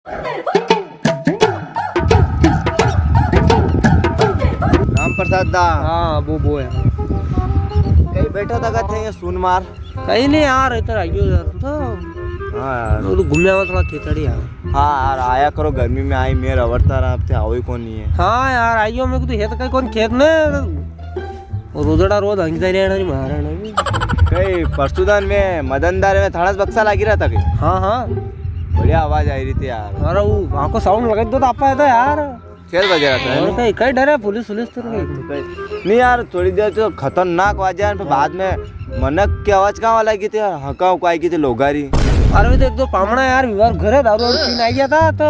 राम प्रसाद दा। हाँ वो है। कहीं बैठा था कहते सुन मार। कहीं नहीं यार, इधर आइयो यार तो। हाँ यार तो घूमने आवा थोड़ा खेतड़ी यार। हाँ यार आया करो, गर्मी में आई मेरे अवरता रहा अब आओ ही कौन नहीं है। हाँ यार आइयो, मेरे को तो हेत कहीं कौन खेत में रोजड़ा रोज हंग जा रहा है महाराणा। कहीं परसुदान में मदनदार में थाना बक्सा लगी रहा था कहीं। हाँ हाँ बढ़िया आवाज आई रही थी यार। अरे वो वहाँ को साउंड लगा दो तो आपा है यार। खेल बज रहा था और कहीं डर है पुलिस तो नहीं यार, थोड़ी देर तो खतरनाक आवाज है, फिर बाद में मनक की आवाज कहाँ वाला की थी यार, हका उकाई की थी लोगारी। अरे वो तो एक दो पामड़ा यार विवाह घर है दारू और पीने आ गया था तो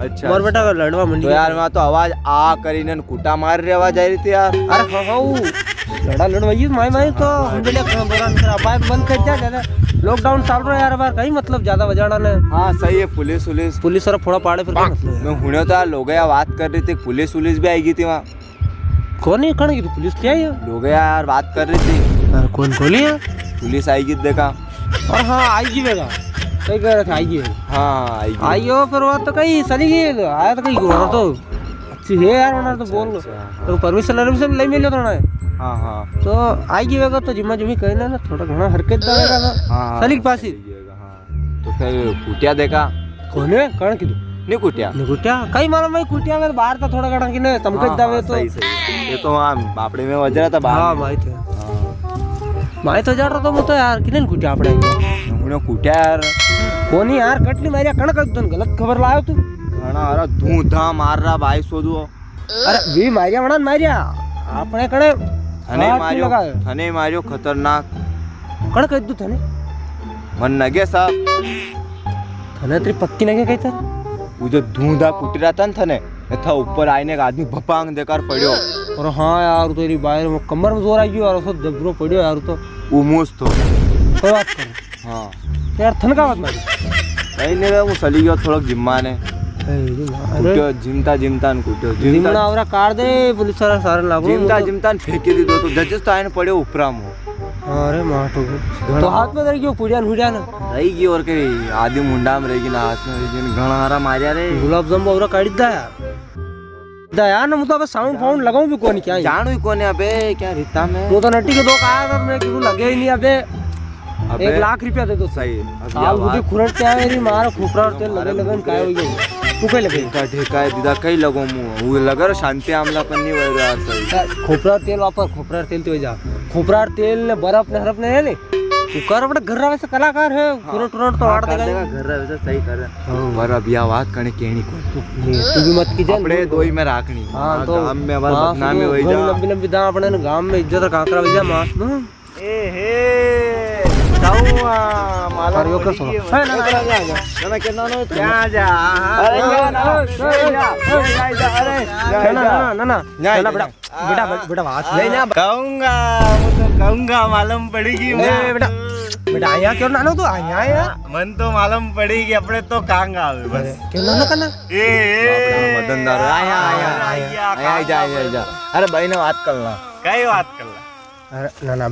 अच्छा मोर बेटा का लड़वा मंडी तो यार वहाँ तो आवाज आ करीने कुटा मार रही आवाज आ रही थी यार। अरे हाँ हाँ वो लड़ा लड़वाई माई तो हम बोले दौरान फिर अब बंद कर जा ज्यादा लॉकडाउन चल रहा है यार बार कहीं मतलब ज्यादा बजाड़ा ने। हाँ सही है, पुलिस और फोड़ा पाड़े फिर क्या मतलब है? मैं हुने तो यार लोग बात कर रही थी, पुलिस भी आएगी थी वहाँ। कौन है कौन की पुलिस क्या है लोग यार बात कर रही थी। यार कौन खोली है पुलिस आएगी देखा। और हाँ आएगी बेगा कहीं कह रहे थे आएगी। हाँ आएगी आइयो फिर वो तो कहीं चली गई आया तो कहीं घुमाना तो अच्छी है यार वरना तो बोल तो परमिशन ले मिले थोड़ा है। हाँ हाँ तो आएगी बेगा तो जिम्मा जिम्मी कहना ना थोड़ा घना हरकत देगा तो हाँ चली के पास ही। तो फिर कुटिया देखा कौन है कौन की नहीं कुटिया कुटिया कहीं मालूम भाई कुटिया में बाहर था थोड़ा घना की ने चमकत दावे तो सही ये तो वहाँ बापड़े में बज रहा था बाहर। हाँ माई तो जा रहा था वो तो यार किने कुटिया आपड़े उन्हें कुटिया यार कोनी यार कटली मारिया कणक एकदम गलत खबर लायो तू खाना अरे धूम मार रहा भाई सोदू। अरे वी मारिया वणा मारिया आपने कणे थने मारियो खतरनाक कण कह दू थने मन नगे साहब थने तेरी पक्की नगे कही तर वो जो धूंधा कुट रहा था थने था ऊपर आईने का आदमी भपांग देकर पड़ियो। और हाँ यार तेरी बाहर में कमर में जोर आई गयो और उसको जबरो पड़ियो यार तो उमूस तो कोई बात कर। हाँ यार थन का बात मारी कहीं नहीं वो सली गया थोड़ा जिम्मा ने कुटियो जिमता न कुटियो जिमना औरा काट दे पुलिस वाला सारे लागो जिमता फेंके दी दो तो जजेस तो आने पड़े ऊपरा मो। अरे माटो तो हाथ में रही गयो पुड़िया न रही गई और कहीं आदि मुंडा में रहेगी ना हाथ में रहेगी घना हरा मारिया रे गुलाब जामुन औरा काट दा यार ना मुझे अब साउंड फाउंड लगाऊं भी कोनी क्या जानू ही कोने अबे क्या रिता में वो तो नट्टी के दो आया था मैं क्यों लगे ही नहीं अबे 1 लाख रुपया दे दो सही साल बुद्धि खुरट के आए री मार खोपरा तेल लगे लगन काय हो गई तू कहीं लगे का ढेका है दीदा कहीं लगो मुंह वो लगा रो शांति आमला पन्नी वही यार सही खोपरा तेल वापर खोपरा तेल तो जा खोपरा तेल ने बर्फ ने हरफ ने है ने तू कर बड़ा घर वैसे कलाकार है खुरट खुरट तो आड़ देगा घर वैसे सही कर पर अब यह बात करने केनी को तू भी मत कीजिए अपने दो ही में राखनी। हां तो गांव में हमार बदनामी होई जा लंबी लंबी दा अपने गांव में इज्जत काकरा वई जा मास न ए हे ताऊआ माला यो कर सो है ना ना के ना क्या जा अरे ना बेटा बात नहीं ना कहूंगा वो तो कहूंगा मालूम पड़ेगी बेटा आया क्यों ना तो आया मन तो मालूम पड़ेगी अपने तो कांगा बस क्यों ना करना मदनदार आया जा अरे भाई ने बात करना कई बात करना अरे ना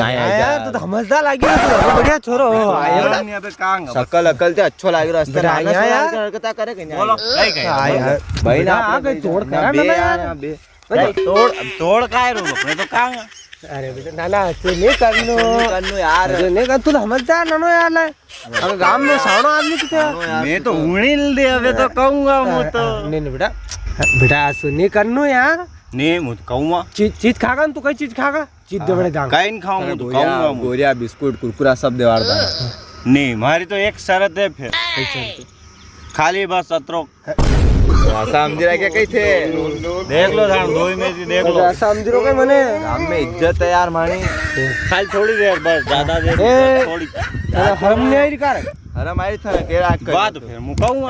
यार तो समझदार लागी तो बढ़िया छोरो आया नहीं अबे कांगा शकल अकल ते अच्छो लाग रहा है आया यार हरकत करे कहीं बोलो कहीं आया भाई ना आपने तोड़ करा ना यार तोड़ काय रो अपने तो कांगा अरे बेटा ना तू नहीं करनो यार नहीं कर तू समझदार ना यार अगर गांव में सावनो आदमी किथे मैं तो उणील दे अबे तो कहूंगा मैं तो नहीं बेटा ऐसे नहीं करनो यार नहीं मैं तो कहूंगा चीज खागा तू कई चीज खागा चीज दे बड़े दाम काइन खाऊं मैं तो कहूंगा गोरिया बिस्कुट कुरकुरा सब देवार दा नहीं हमारी तो एक शर्त है फिर खाली बस अतरो समझ रहा क्या कही थे देख लो धाम दो ही में देख लो समझ रो के मने गांव में इज्जत है यार मानी खाली थोड़ी देर बस ज्यादा देर थोड़ी हम नहीं कर अरे मारी था के बात फिर मु कहूंगा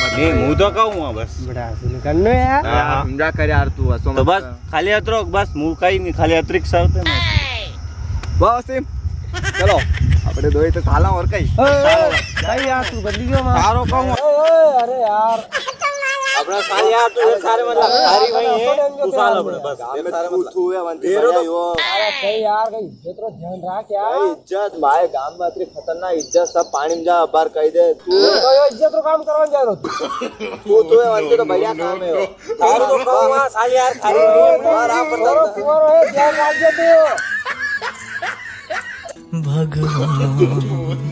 नहीं मुंह तो कहूंगा बस बड़ा सुन करनो यार समझा कर यार तू असो तो बस खाली अतरो बस मुंह का ही नहीं खाली अतिरिक्त शर्त है बस चलो अपने दो ही तो साला और कहीं भाई यार तू बदली गयो मां सारो कहूंगा अरे यार अपना साल यार तू एक सारे मतलब सारी वही है तू साल अपने बस गाम में तू तू है वंती भैया यो अरे कहीं यार कहीं इतना ध्यान रख यार भाई इज्जत भाई गाम में इतनी खतरनाक इज्जत सब पानी में जा बार कह दे तू तो ये इज्जत रो काम करवा जा रहा तू है वंती तो बढ़िया काम है यो सारे तो कहूंगा साल यार खाली और आप तुम्हारा तुम्हारा है ध्यान रख जा तू भगवान